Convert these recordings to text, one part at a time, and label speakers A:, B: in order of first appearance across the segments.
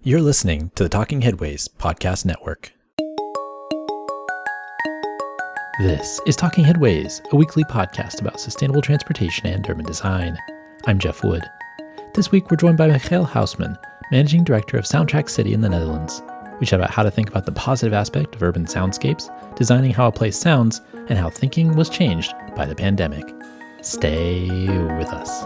A: You're listening to the Talking Headways Podcast Network. This is Talking Headways, a weekly podcast about sustainable transportation and urban design. I'm Jeff Wood. This week we're joined by Michiel Huijsman, Managing Director of Soundtrackcity in the Netherlands. We chat about how to think about the positive aspect of urban soundscapes, designing how a place sounds, and how thinking was changed by the pandemic. Stay with us.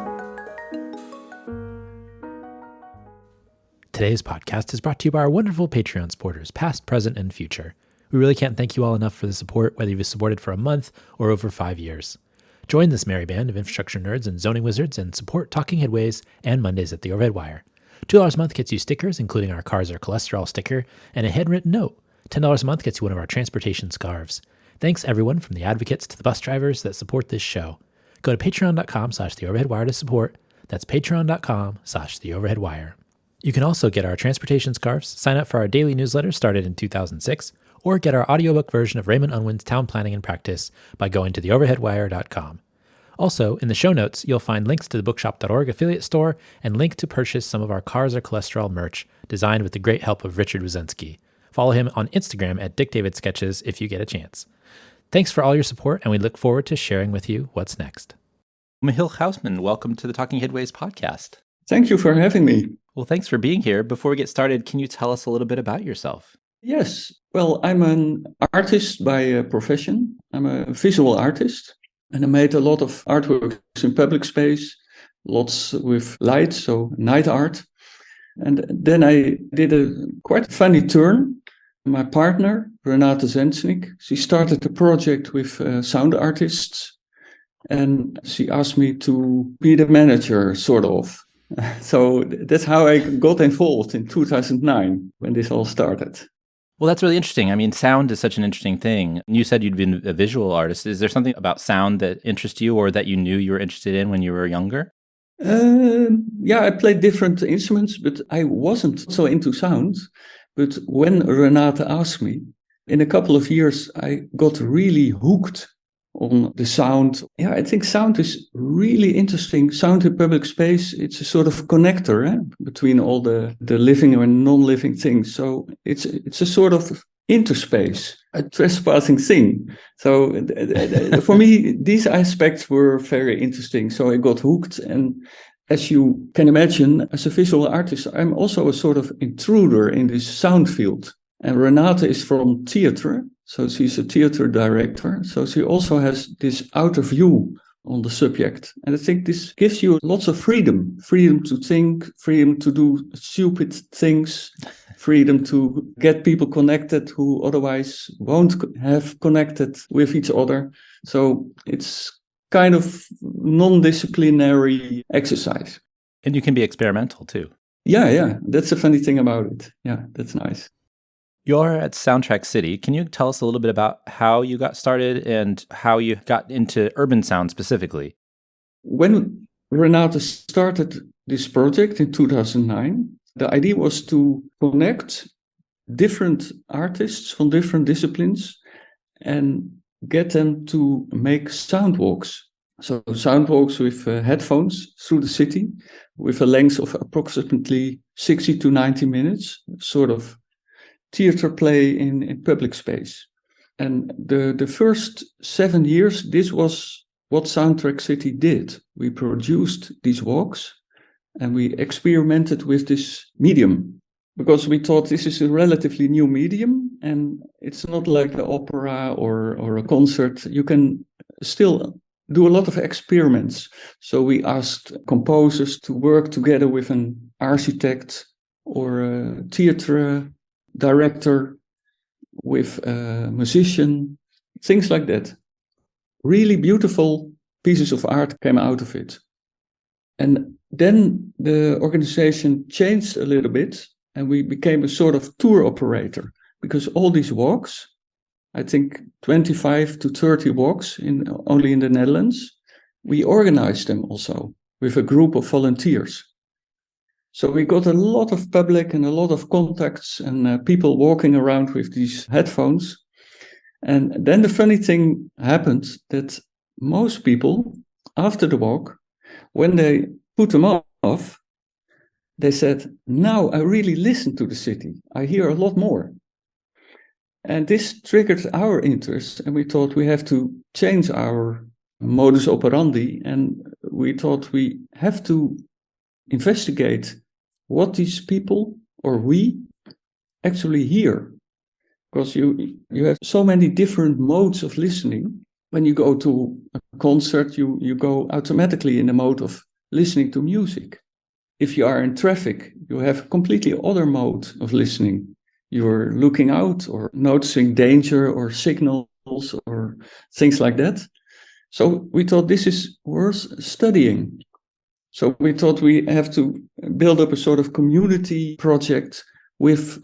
A: Today's podcast is brought to you by our wonderful Patreon supporters, past, present, and future. We really can't thank you all enough for the support, whether you've supported for a month or over 5 years. Join this merry band of infrastructure nerds and zoning wizards and support Talking Headways and Mondays at the Overhead Wire. $2 a month gets you stickers, including our Cars Are Cholesterol sticker, and a handwritten note. $10 a month gets you one of our transportation scarves. Thanks everyone from the advocates to the bus drivers that support this show. Go to patreon.com/theoverheadwire to support. That's patreon.com/theoverheadwire. You can also get our transportation scarves, sign up for our daily newsletter started in 2006, or get our audiobook version of Raymond Unwin's Town Planning and Practice by going to theoverheadwire.com. Also, in the show notes, you'll find links to the bookshop.org affiliate store and link to purchase some of our Cars Are Cholesterol merch designed with the great help of Richard Wozensky. Follow him on Instagram at DickDavidSketches if you get a chance. Thanks for all your support, and we look forward to sharing with you what's next. Michiel Huijsman, welcome to the Talking Headways podcast.
B: Thank you for having me.
A: Well, thanks for being here. Before we get started, can you tell us a little bit about yourself?
B: Yes, well, I'm an artist by profession. I'm a visual artist, and I made a lot of artworks in public space, lots with light, so night art. And then I did a quite funny turn. My partner, Renate Zensnik, she started a project with sound artists, and she asked me to be the manager, sort of. So that's how I got involved in 2009 when this all started.
A: Well, that's really interesting. I mean, sound is such an interesting thing. You said you'd been a visual artist. Is there something about sound that interests you or that you knew you were interested in when you were younger?
B: Yeah, I played different instruments, but I wasn't so into sound. But when Renate asked me, in a couple of years, I got really hooked on the sound. Yeah, I think sound is really interesting. Sound in public space, it's a sort of connector between all the living and non-living things. So it's a sort of interspace, a trespassing thing. So for me, these aspects were very interesting. So I got hooked. And as you can imagine, as a visual artist, I'm also a sort of intruder in this sound field. And Renate is from theater. So she's a theater director. So she also has this outer view on the subject. And I think this gives you lots of freedom to think, freedom to do stupid things, freedom to get people connected who otherwise won't have connected with each other. So it's kind of non-disciplinary exercise.
A: And you can be experimental too.
B: Yeah. That's the funny thing about it. Yeah, that's nice.
A: You're at Soundtrackcity. Can you tell us a little bit about how you got started and how you got into urban sound specifically?
B: When Renate started this project in 2009, the idea was to connect different artists from different disciplines and get them to make sound walks. So sound walks with headphones through the city with a length of approximately 60 to 90 minutes, sort of theater play in public space. And the first 7 years, this was what Soundtrackcity did. We produced these walks and we experimented with this medium because we thought this is a relatively new medium and it's not like the opera or a concert. You can still do a lot of experiments. So we asked composers to work together with an architect or a theater director, with a musician, things like that. Really beautiful pieces of art came out of it. And then the organization changed a little bit and we became a sort of tour operator because all these walks, I think 25 to 30 walks only in the Netherlands, we organized them also with a group of volunteers. So we got a lot of public and a lot of contacts and people walking around with these headphones. And then the funny thing happened that most people, after the walk, when they put them off, they said, now I really listen to the city. I hear a lot more. And this triggered our interest, and we thought we have to change our modus operandi, and we thought we have to investigate what these people, or we, actually hear. Because you have so many different modes of listening. When you go to a concert, you go automatically in the mode of listening to music. If you are in traffic, you have a completely other mode of listening. You're looking out or noticing danger or signals or things like that. So we thought this is worth studying. So we thought we have to build up a sort of community project with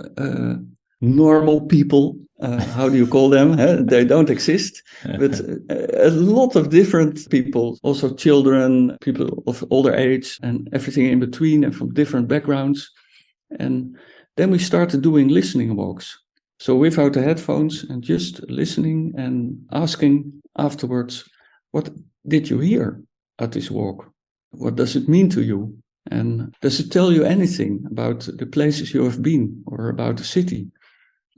B: normal people. How do you call them? They don't exist. But a lot of different people, also children, people of older age, and everything in between, and from different backgrounds. And then we started doing listening walks. So without the headphones and just listening and asking afterwards, what did you hear at this walk? What does it mean to you? And does it tell you anything about the places you have been or about the city?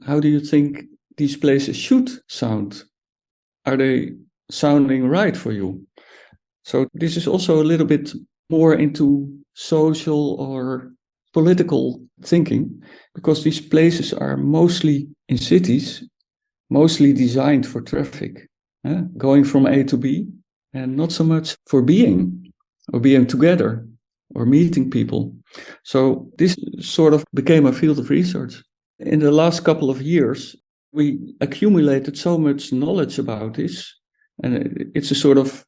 B: How do you think these places should sound? Are they sounding right for you? So this is also a little bit more into social or political thinking, because these places are mostly in cities, mostly designed for traffic, going from A to B, and not so much for being or being together or meeting people. So this sort of became a field of research. In the last couple of years, we accumulated so much knowledge about this, and it's a sort of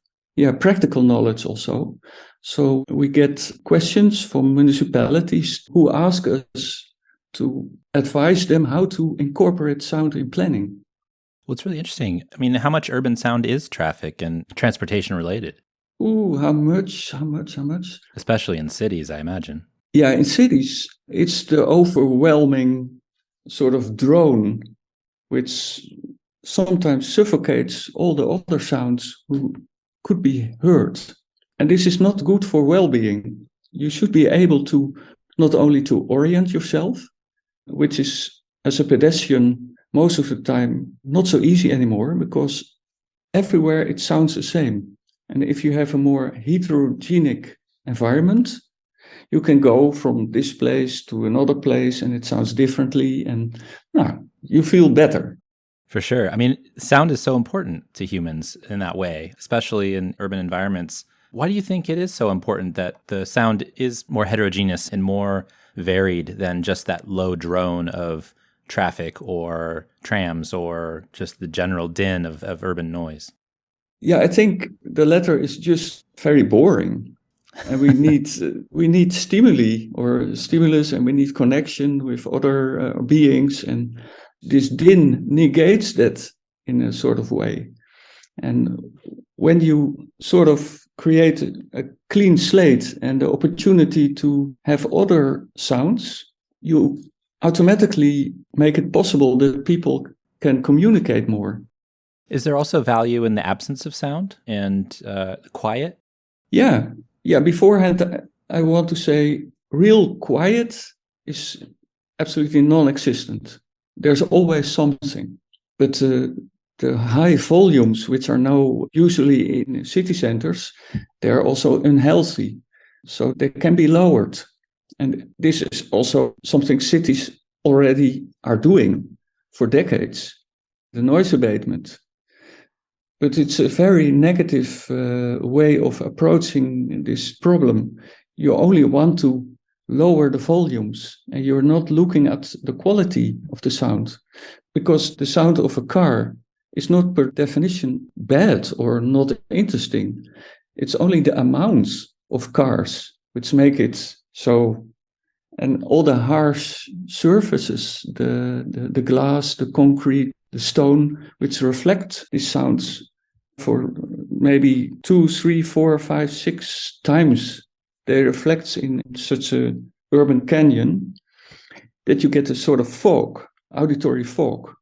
B: practical knowledge also. So we get questions from municipalities who ask us to advise them how to incorporate sound in planning.
A: Well, it's really interesting. I mean, how much urban sound is traffic and transportation related?
B: Ooh, how much?
A: Especially in cities, I imagine.
B: Yeah, in cities, it's the overwhelming sort of drone, which sometimes suffocates all the other sounds who could be heard. And this is not good for well-being. You should be able to not only to orient yourself, which is, as a pedestrian, most of the time not so easy anymore, because everywhere it sounds the same. And if you have a more heterogenic environment, you can go from this place to another place and it sounds differently, and you feel better.
A: For sure. I mean, sound is so important to humans in that way, especially in urban environments. Why do you think it is so important that the sound is more heterogeneous and more varied than just that low drone of traffic or trams or just the general din of urban noise?
B: Yeah, I think the latter is just very boring. And we need stimulus, and we need connection with other beings, and this din negates that in a sort of way. And when you sort of create a clean slate and the opportunity to have other sounds, you automatically make it possible that people can communicate more.
A: Is there also value in the absence of sound and quiet?
B: Yeah. Beforehand, I want to say real quiet is absolutely non-existent. There's always something. But the high volumes, which are now usually in city centers, they're also unhealthy. So they can be lowered. And this is also something cities already are doing for decades, the noise abatement. But it's a very negative way of approaching this problem. You only want to lower the volumes, and you're not looking at the quality of the sound, because the sound of a car is not per definition bad or not interesting. It's only the amounts of cars which make it so. And all the harsh surfaces, the glass, the concrete, the stone, which reflect these sounds for maybe 2, 3, 4, 5, 6 times, they reflect in such a urban canyon that you get a sort of fog, auditory fog.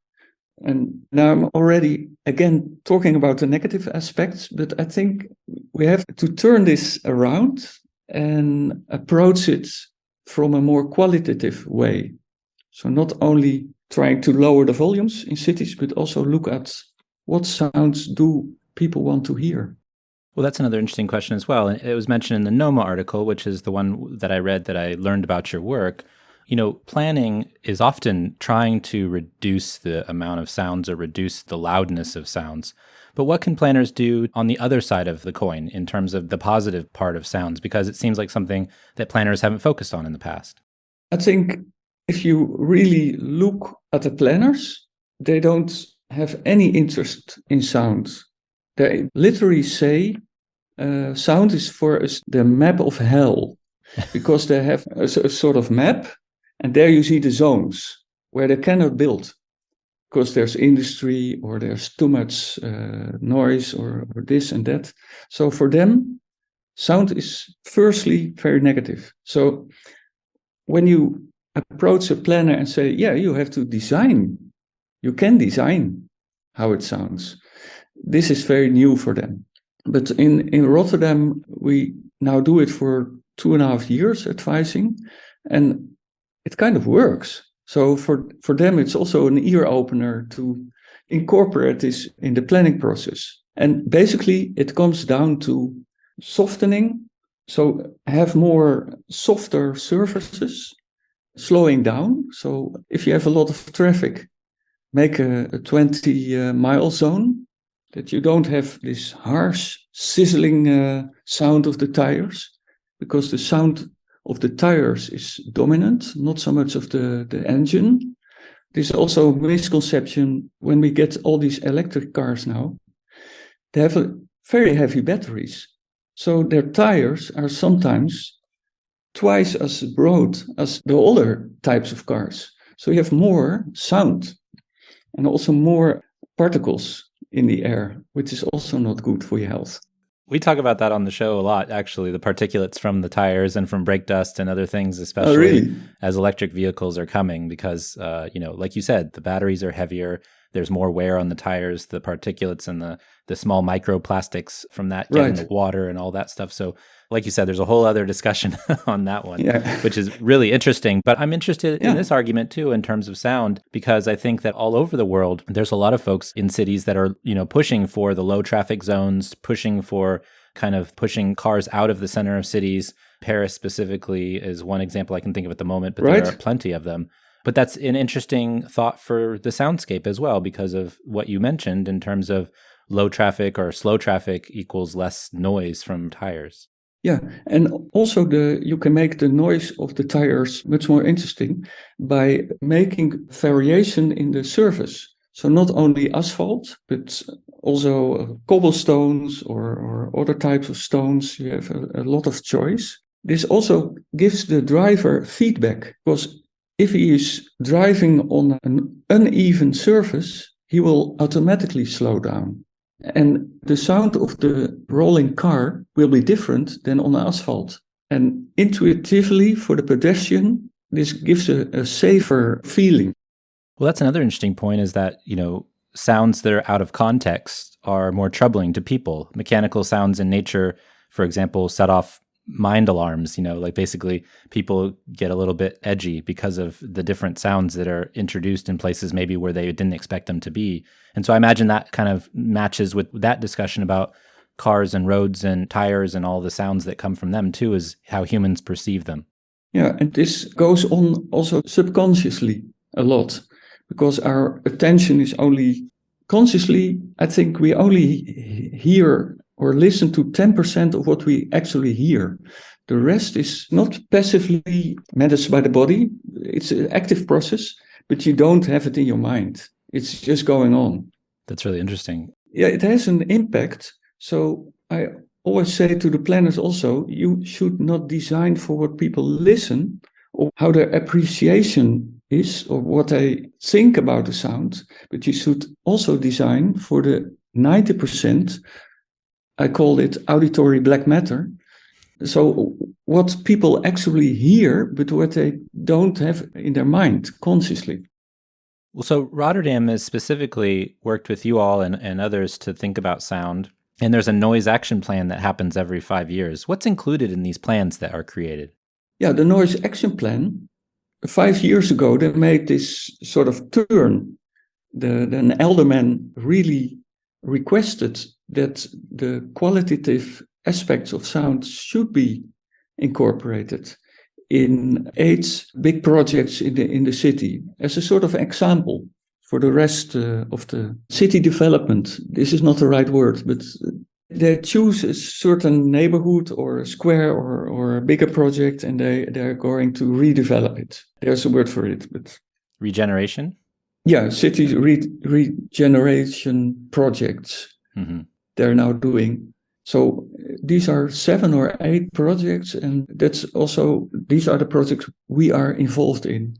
B: And now I'm already again talking about the negative aspects, but I think we have to turn this around and approach it from a more qualitative way. So not only trying to lower the volumes in cities, but also look at what sounds do people want to hear.
A: Well, that's another interesting question as well. And it was mentioned in the NOMA article, which is the one that I read that I learned about your work. Planning is often trying to reduce the amount of sounds or reduce the loudness of sounds. But what can planners do on the other side of the coin in terms of the positive part of sounds? Because it seems like something that planners haven't focused on in the past.
B: I think if you really look at the planners, they don't have any interest in sound. They literally say sound is for us the map of hell, because they have a sort of map, and there you see the zones where they cannot build because there's industry or there's too much noise or this and that. So for them, sound is firstly very negative. So when you approach a planner and say, yeah, you have to design, you can design how it sounds. This is very new for them. But in Rotterdam, we now do it for 2.5 years advising, and it kind of works. So for them, it's also an ear opener to incorporate this in the planning process. And basically, it comes down to softening. So have more softer surfaces, slowing down. So if you have a lot of traffic, make a 20-mile zone, that you don't have this harsh, sizzling sound of the tires, because the sound of the tires is dominant, not so much of the engine. There's also a misconception when we get all these electric cars now. They have very heavy batteries. So their tires are sometimes twice as broad as the older types of cars. So you have more sound and also more particles in the air, which is also not good for your health.
A: We talk about that on the show a lot, actually, the particulates from the tires and from brake dust and other things, especially as electric vehicles are coming, because, like you said, the batteries are heavier. There's more wear on the tires, the particulates and the small microplastics from that get in the water and all that stuff. So like you said, there's a whole other discussion on that one, which is really interesting. But I'm interested in this argument too, in terms of sound, because I think that all over the world, there's a lot of folks in cities that are, pushing for the low traffic zones, pushing cars out of the center of cities. Paris specifically is one example I can think of at the moment, but there are plenty of them. But that's an interesting thought for the soundscape as well, because of what you mentioned in terms of low traffic or slow traffic equals less noise from tires.
B: Yeah, and also you can make the noise of the tires much more interesting by making variation in the surface. So not only asphalt, but also cobblestones or other types of stones. You have a lot of choice. This also gives the driver feedback, because if he is driving on an uneven surface, he will automatically slow down. And the sound of the rolling car will be different than on asphalt. And intuitively, for the pedestrian, this gives a safer feeling.
A: Well, that's another interesting point, is that, sounds that are out of context are more troubling to people. Mechanical sounds in nature, for example, set off mind alarms, like basically people get a little bit edgy because of the different sounds that are introduced in places maybe where they didn't expect them to be. And so I imagine that kind of matches with that discussion about cars and roads and tires and all the sounds that come from them too, is how humans perceive them.
B: Yeah, and this goes on also subconsciously a lot, because our attention is only consciously, I think we only hear or listen to 10% of what we actually hear. The rest is not passively managed by the body. It's an active process, but you don't have it in your mind. It's just going on.
A: That's really interesting.
B: Yeah, it has an impact. So I always say to the planners also, you should not design for what people listen or how their appreciation is or what they think about the sound, but you should also design for the 90%. I call it auditory black matter. So what people actually hear, but what they don't have in their mind consciously.
A: Well, so Rotterdam has specifically worked with you all and others to think about sound. And there's a noise action plan that happens every 5 years. What's included in these plans that are created?
B: the noise action plan, 5 years ago, they made this sort of turn. An alderman really requested that the qualitative aspects of sound should be incorporated in 8 big projects in the city as a sort of example for the rest of the city development. This is not the right word, but they choose a certain neighborhood or a square or a bigger project, and they're going to redevelop it. There's a word for it, but
A: regeneration.
B: Yeah, city regeneration projects they're now doing. So these are 7 or 8 projects, and these are the projects we are involved in.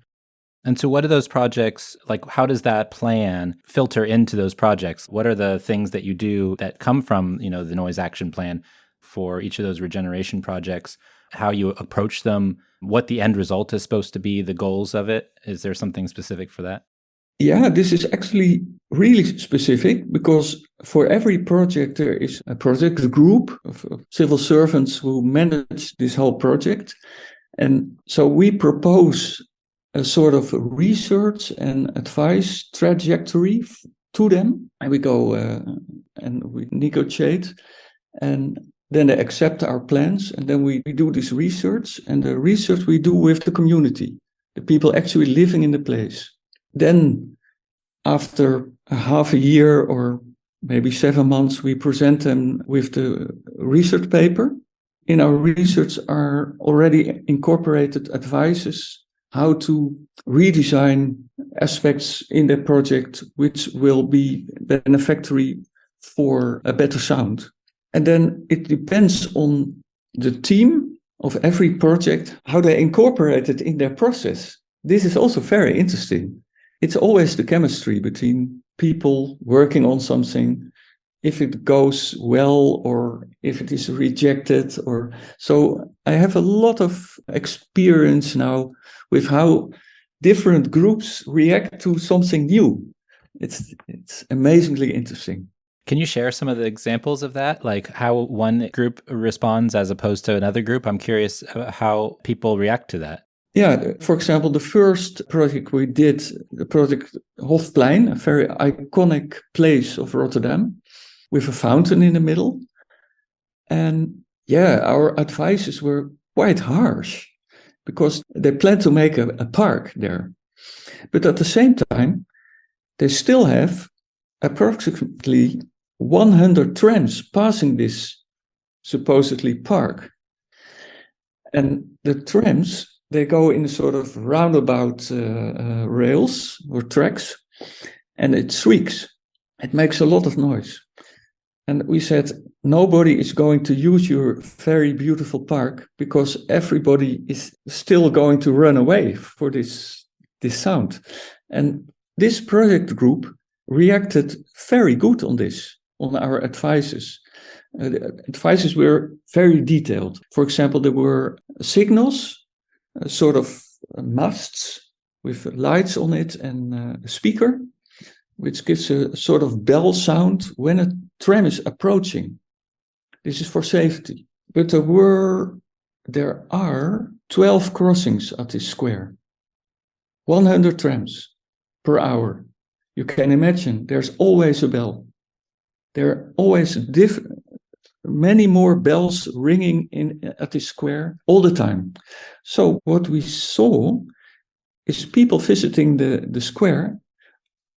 A: And so what are those projects, like how does that plan filter into those projects? What are the things that you do that come from, the noise action plan for each of those regeneration projects, how you approach them, what the end result is supposed to be, the goals of it? Is there something specific for that?
B: Yeah, this is actually really specific because for every project, there is a project group of civil servants who manage this whole project. And so we propose a sort of research and advice trajectory to them. And we go and we negotiate. And then they accept our plans. And then we do this research. And the research we do with the community, the people actually living in the place. Then, after a half a year or maybe 7 months, we present them with the research paper. In our research are already incorporated advices how to redesign aspects in the project which will be benefactory for a better sound. And then it depends on the team of every project, how they incorporate it in their process. This is also very interesting. It's always the chemistry between people working on something, if it goes well or if it is rejected. So I have a lot of experience now with how different groups react to something new. It's amazingly interesting.
A: Can you share some of the examples of that, like how one group responds as opposed to another group? I'm curious how people react to that.
B: Yeah, for example, the first project we did, the project Hofplein, a very iconic place of Rotterdam, with a fountain in the middle. And our advices were quite harsh because they planned to make a park there. But at the same time, they still have approximately 100 trams passing this supposedly park. And the trams, they go in a sort of roundabout rails or tracks, and it shrieks. It makes a lot of noise. And we said, nobody is going to use your very beautiful park because everybody is still going to run away for this sound. And this project group reacted very good on this, on our advices. The advices were very detailed. For example, there were signals, sort of masts with lights on it and a speaker, which gives a sort of bell sound when a tram is approaching. This is for safety. But there are 12 crossings at this square, 100 trams per hour. You can imagine there's always a bell. There are always many more bells ringing at this square all the time. So what we saw is people visiting the square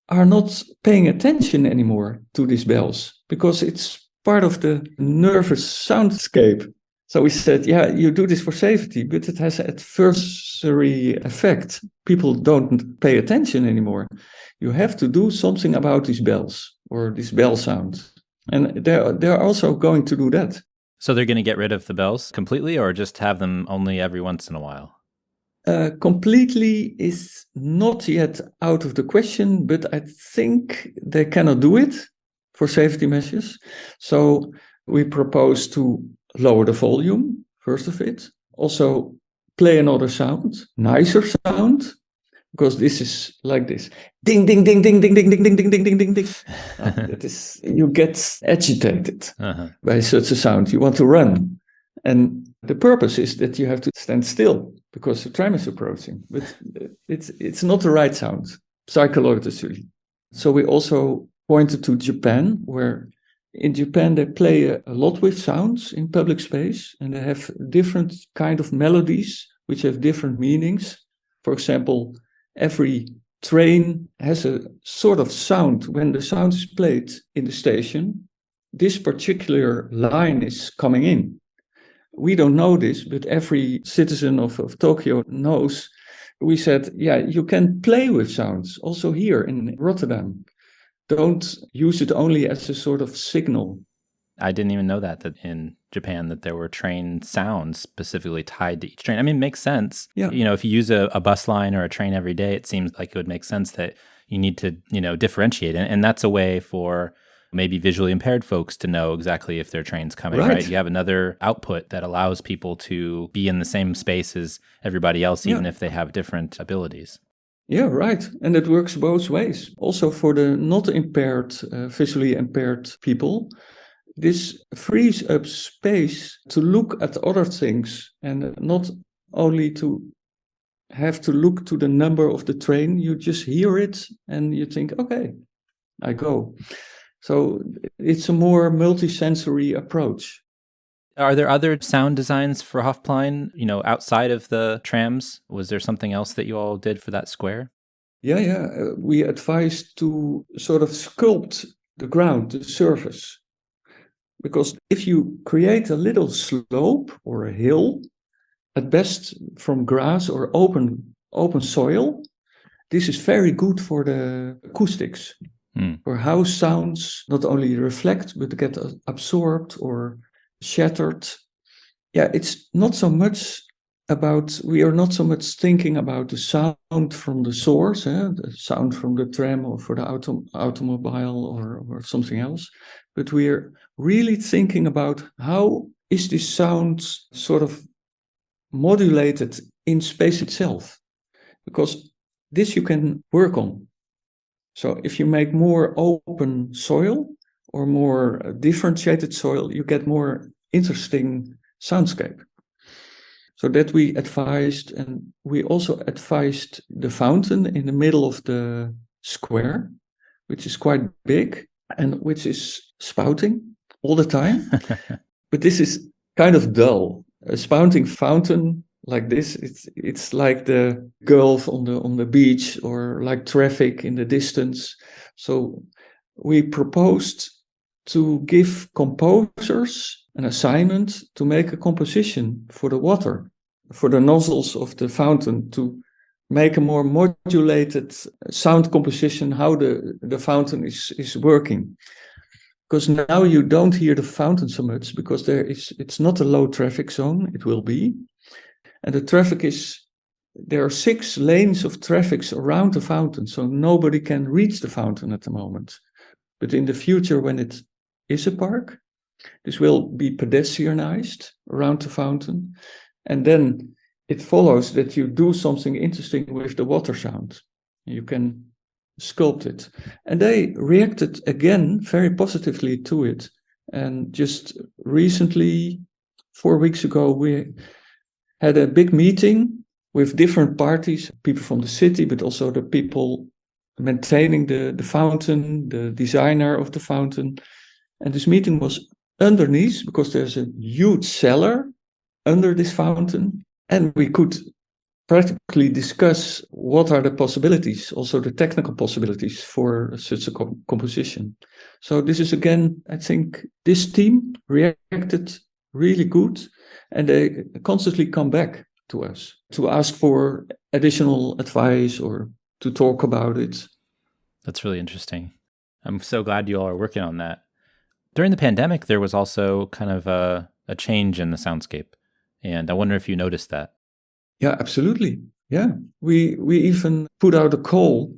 B: are not paying attention anymore to these bells because it's part of the nervous soundscape. So we said, you do this for safety, but it has an adversary effect. People don't pay attention anymore. You have to do something about these bells or this bell sound. And they're also going to do that.
A: So they're going to get rid of the bells completely or just have them only every once in a while?
B: Completely is not yet out of the question, but I think they cannot do it for safety measures. So we propose to lower the volume, first of it. Also play another sound, nicer sound, because this is like this. Ding, ding, ding, ding, ding, ding, ding, ding, ding, ding, ding, ding, ding. That is, you get agitated by such a sound. You want to run. And the purpose is that you have to stand still because the tram is approaching. But it's not the right sound, psychologically. So we also pointed to Japan, where in Japan they play a lot with sounds in public space, and they have different kind of melodies which have different meanings. For example, every train has a sort of sound. When the sound is played in the station, this particular line is coming in. We don't know this, but every citizen of Tokyo knows. We said, yeah, you can play with sounds also here in Rotterdam. Don't use it only as a sort of signal.
A: I didn't even know that in Japan that there were train sounds specifically tied to each train. I mean, it makes sense.
B: Yeah.
A: If you use a bus line or a train every day, it seems like it would make sense that you need to, differentiate. And that's a way for maybe visually impaired folks to know exactly if their train's coming, right? You have another output that allows people to be in the same space as everybody else, even if they have different abilities.
B: Yeah, right. And it works both ways. Also for the not impaired, visually impaired people, this frees up space to look at other things and not only to have to look to the number of the train. You just hear it and you think, okay, I go. So it's a more multi-sensory approach.
A: Are there other sound designs for Hofplein, outside of the trams? Was there something else that you all did for that square?
B: Yeah. We advised to sort of sculpt the ground, the surface. Because if you create a little slope or a hill, at best from grass or open soil, this is very good for the acoustics. For how sounds not only reflect, but get absorbed or shattered. Yeah, it's not so much we are not so much thinking about the sound from the source, the sound from the tram or for the automobile or something else, but we are really thinking about how is this sound sort of modulated in space itself, because this you can work on. So if you make more open soil or more differentiated soil, you get more interesting soundscape. So that we advised, and we also advised the fountain in the middle of the square, which is quite big and which is spouting all the time. But this is kind of dull. A spouting fountain like this, it's like the Gulf on the beach or like traffic in the distance. So we proposed to give composers an assignment to make a composition for the water, for the nozzles of the fountain, to make a more modulated sound composition, how the fountain is working. Because now you don't hear the fountain so much because it's not a low traffic zone, it will be. And the traffic there are 6 lanes of traffic around the fountain, so nobody can reach the fountain at the moment. But in the future, when it is a park, this will be pedestrianized around the fountain. And then it follows that you do something interesting with the water sound. You can sculpt it. And they reacted again very positively to it. And just recently, 4 weeks ago, we had a big meeting with different parties, people from the city, but also the people maintaining the fountain, the designer of the fountain. And this meeting was underneath because there's a huge cellar under this fountain. And we could practically discuss what are the possibilities, also the technical possibilities for such a composition. So this is again, I think this team reacted really good, and they constantly come back to us to ask for additional advice or to talk about it.
A: That's really interesting. I'm so glad you all are working on that. During the pandemic, there was also kind of a change in the soundscape, and I wonder if you noticed that.
B: Yeah, absolutely. Yeah, we even put out a call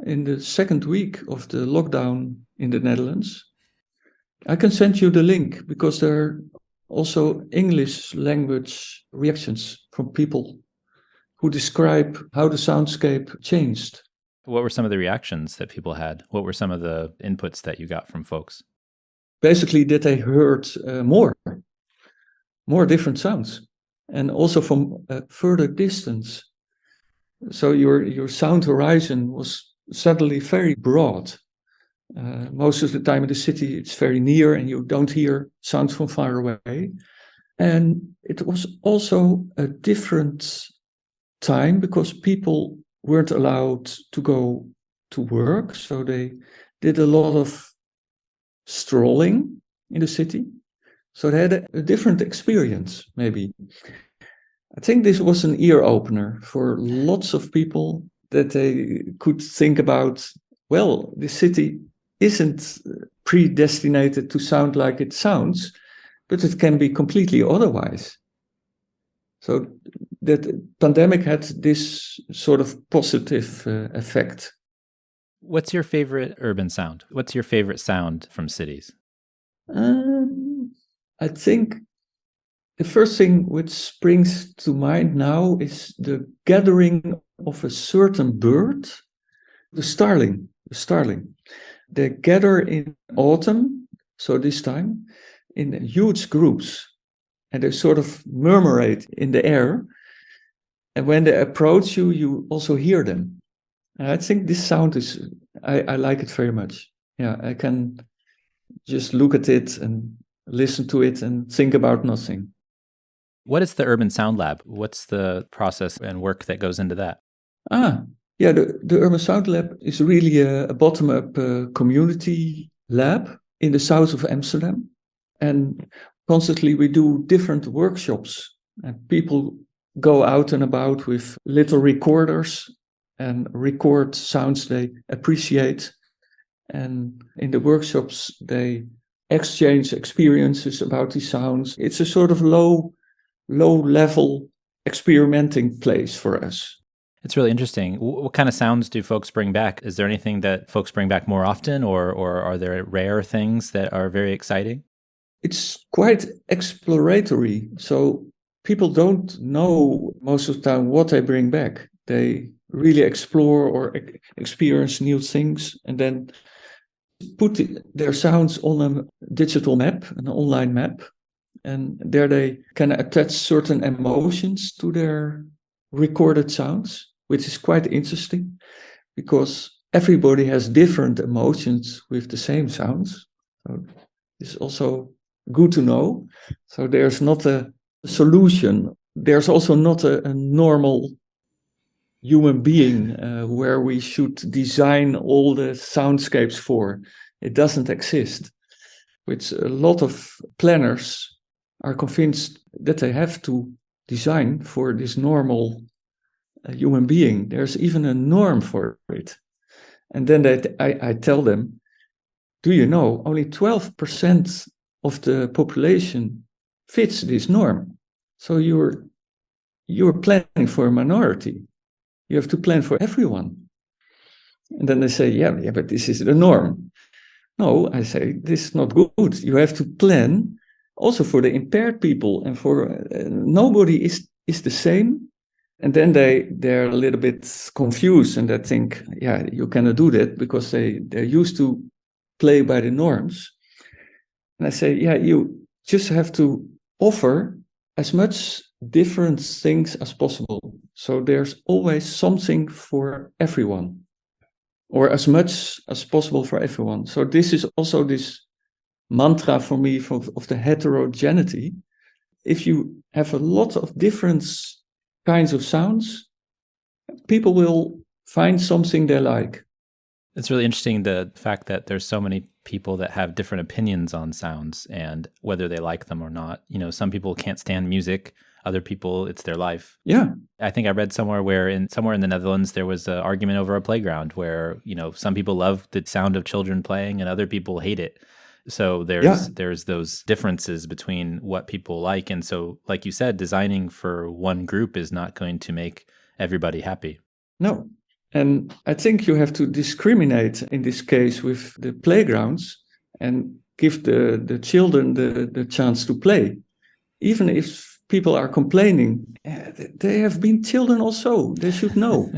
B: in the second week of the lockdown in the Netherlands. I can send you the link because there are also English language reactions from people who describe how the soundscape changed.
A: What were some of the reactions that people had? What were some of the inputs that you got from folks?
B: Basically, that they heard more. more different sounds, and also from a further distance. So your sound horizon was suddenly very broad. Most of the time in the city, it's very near and you don't hear sounds from far away. And it was also a different time because people weren't allowed to go to work. So they did a lot of strolling in the city. So they had a different experience, maybe. I think this was an ear opener for lots of people that they could think about, well, the city isn't predestinated to sound like it sounds, but it can be completely otherwise. So that pandemic had this sort of positive effect.
A: What's your favorite urban sound? What's your favorite sound from cities?
B: I think the first thing which springs to mind now is the gathering of a certain bird, the starling. They gather in autumn, so this time, in huge groups, and they sort of murmurate in the air. And when they approach you, you also hear them. And I think this sound is, I like it very much. Yeah, I can just look at it and listen to it and think about nothing.
A: What is the Urban Sound Lab? What's the process and work that goes into that?
B: Yeah, the Urban Sound Lab is really a bottom-up community lab in the south of Amsterdam. And constantly we do different workshops. And people go out and about with little recorders and record sounds they appreciate. And in the workshops, they exchange experiences about these sounds. It's a sort of low-level experimenting place for us.
A: It's really interesting. What kind of sounds do folks bring back? Is there anything that folks bring back more often, or are there rare things that are very exciting?
B: It's quite exploratory. So people don't know most of the time what they bring back. They really explore or experience new things and then put their sounds on a digital map, an online map. And there they can attach certain emotions to their recorded sounds, which is quite interesting because everybody has different emotions with the same sounds. So it's also good to know. So there's not a solution. There's also not a normal human being where we should design all the soundscapes for. It doesn't exist. Which a lot of planners are convinced that they have to design for this normal human being. There's even a norm for it. And then I tell them, do you know, only 12% of the population fits this norm. So you're planning for a minority. You have to plan for everyone. And then they say, yeah, but this is the norm. No, I say, this is not good. You have to plan also for the impaired people and for nobody is the same. And then they're a little bit confused and they think, yeah, you cannot do that because they're used to play by the norms. And I say, yeah, you just have to offer as much different things as possible. So there's always something for everyone, or as much as possible for everyone. So this is also this mantra for me of the heterogeneity. If you have a lot of different kinds of sounds, people will find something they like.
A: It's really interesting, the fact that there's so many people that have different opinions on sounds and whether they like them or not. You know, some people can't stand music. Other people, it's their life.
B: Yeah.
A: I think I read somewhere somewhere in the Netherlands, there was an argument over a playground where, you know, some people love the sound of children playing and other people hate it. So there's those differences between what people like. And so, like you said, designing for one group is not going to make everybody happy.
B: No. And I think you have to discriminate in this case with the playgrounds and give the children the chance to play. Even if people are complaining, they have been children also. They should know.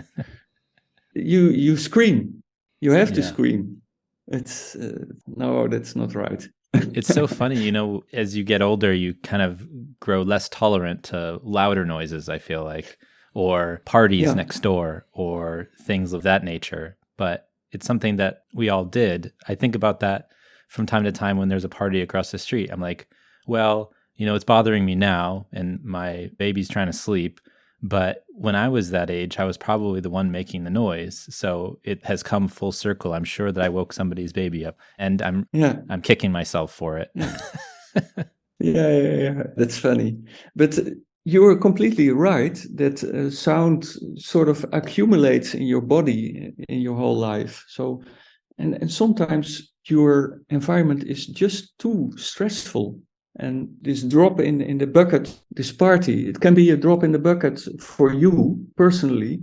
B: You scream. You have to scream. It's no, that's not right.
A: It's so funny, as you get older, you kind of grow less tolerant to louder noises, I feel like, or parties
B: Yeah,
A: next door or things of that nature. But it's something that we all did. I think about that from time to time when there's a party across the street. I'm like, well, it's bothering me now and my baby's trying to sleep. But when I was that age, I was probably the one making the noise. So it has come full circle. I'm sure that I woke somebody's baby up, and
B: yeah,
A: I'm kicking myself for it.
B: yeah. Yeah. That's funny. But you're completely right that sound sort of accumulates in your body in your whole life. So, and sometimes your environment is just too stressful. And this drop in the bucket, this party, it can be a drop in the bucket for you personally.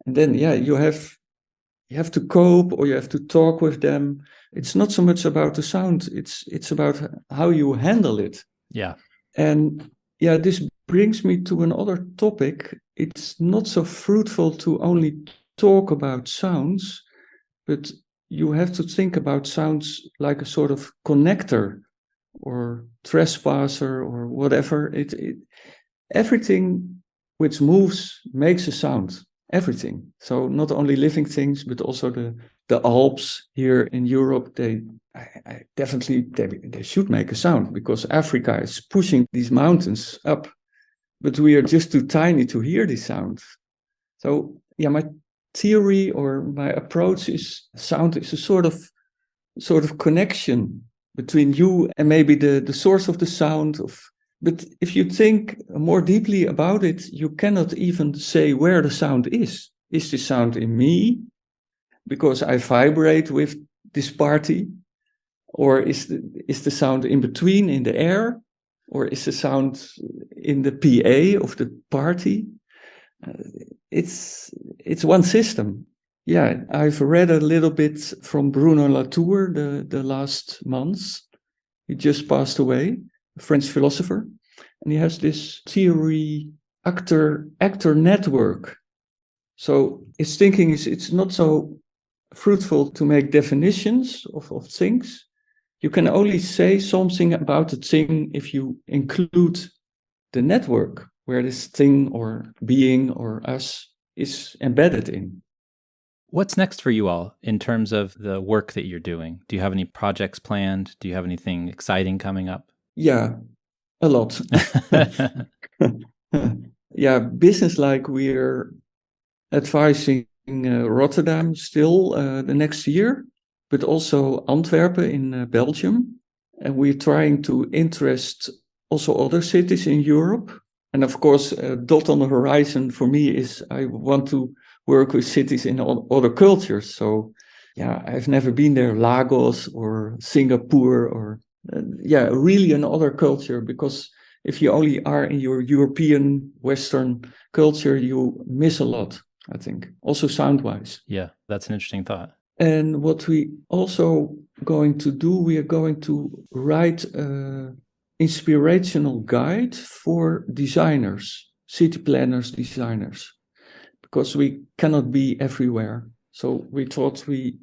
B: And then, yeah, you have to cope or you have to talk with them. It's not so much about the sound, it's about how you handle it.
A: Yeah.
B: And yeah, this brings me to another topic. It's not so fruitful to only talk about sounds, but you have to think about sounds like a sort of connector or trespasser or whatever. Everything which moves makes a sound. Everything. So not only living things, but also the Alps here in Europe. I definitely they should make a sound because Africa is pushing these mountains up, but we are just too tiny to hear these sounds. So yeah, my theory or my approach is sound is a sort of connection between you and maybe the source of the sound of. But if you think more deeply about it, you cannot even say where the sound is. Is the sound in me because I vibrate with this party? Or is the sound in between in the air? Or is the sound in the PA of the party? It's one system. Yeah, I've read a little bit from Bruno Latour the last months. He just passed away, a French philosopher, and he has this theory actor network. So his thinking is it's not so fruitful to make definitions of things. You can only say something about the thing if you include the network where this thing or being or us is embedded in.
A: What's next for you all in terms of the work that you're doing? Do you have any projects planned? Do you have anything exciting coming up?
B: Yeah, a lot. Yeah, business like we're advising Rotterdam still the next year, but also Antwerp in Belgium. And we're trying to interest also other cities in Europe. And of course, dot on the horizon for me is I want to work with cities in other cultures. So yeah, I've never been there, Lagos or Singapore or yeah, really another culture, because if you only are in your European Western culture, you miss a lot, I think, also sound-wise.
A: Yeah, that's an interesting thought.
B: And what we also going to do, we are going to write an inspirational guide for designers, city planners, designers, because we cannot be everywhere. So we thought we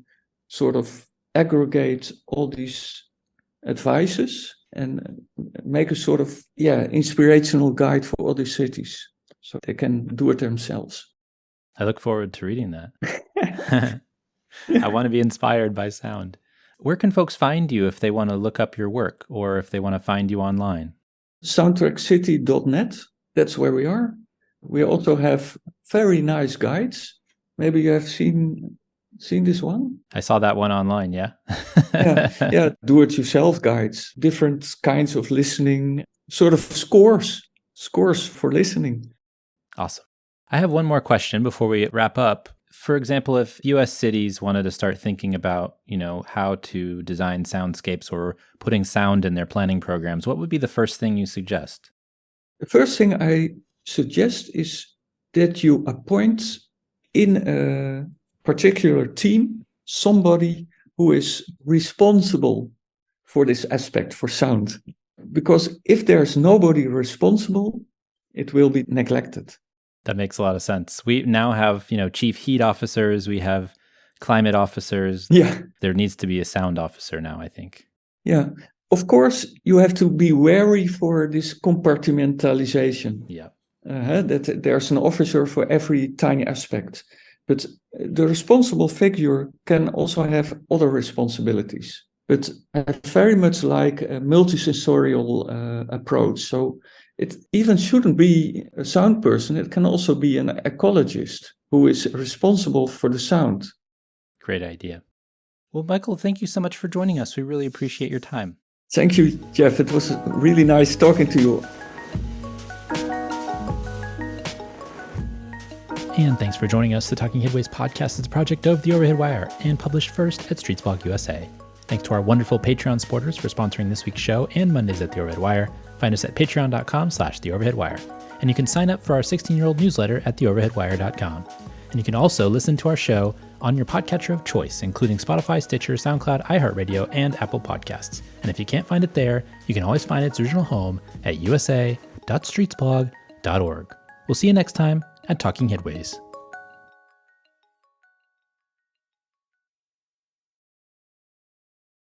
B: sort of aggregate all these advices and make a sort of inspirational guide for other cities so they can do it themselves.
A: I look forward to reading that. I want to be inspired by sound. Where can folks find you if they want to look up your work or if they want to find you online?
B: Soundtrackcity.net, that's where we are. We also have very nice guides. Maybe you have seen this one?
A: I saw that one online, yeah.
B: Yeah, do-it-yourself guides, different kinds of listening, sort of scores for listening.
A: Awesome. I have one more question before we wrap up. For example, if US cities wanted to start thinking about, how to design soundscapes or putting sound in their planning programs, what would be the first thing you suggest?
B: The first thing I suggest is that you appoint in a particular team somebody who is responsible for this aspect, for sound. Because if there's nobody responsible, it will be neglected.
A: That makes a lot of sense. We now have, chief heat officers, we have climate officers.
B: Yeah.
A: There needs to be a sound officer now, I think.
B: Yeah. Of course, you have to be wary for this compartmentalization.
A: Yeah.
B: That there's an officer for every tiny aspect. But the responsible figure can also have other responsibilities. But I very much like a multisensorial approach. So it even shouldn't be a sound person. It can also be an ecologist who is responsible for the sound.
A: Great idea. Well, Michael, thank you so much for joining us. We really appreciate your time.
B: Thank you, Jeff. It was really nice talking to you.
A: And thanks for joining us. The Talking Headways podcast is a project of The Overhead Wire and published first at Streetsblog USA. Thanks to our wonderful Patreon supporters for sponsoring this week's show and Mondays at The Overhead Wire. Find us at patreon.com/TheOverheadWire. And you can sign up for our 16-year-old newsletter at theoverheadwire.com. And you can also listen to our show on your podcatcher of choice, including Spotify, Stitcher, SoundCloud, iHeartRadio, and Apple Podcasts. And if you can't find it there, you can always find its original home at usa.streetsblog.org. We'll see you next time at Talking Headways.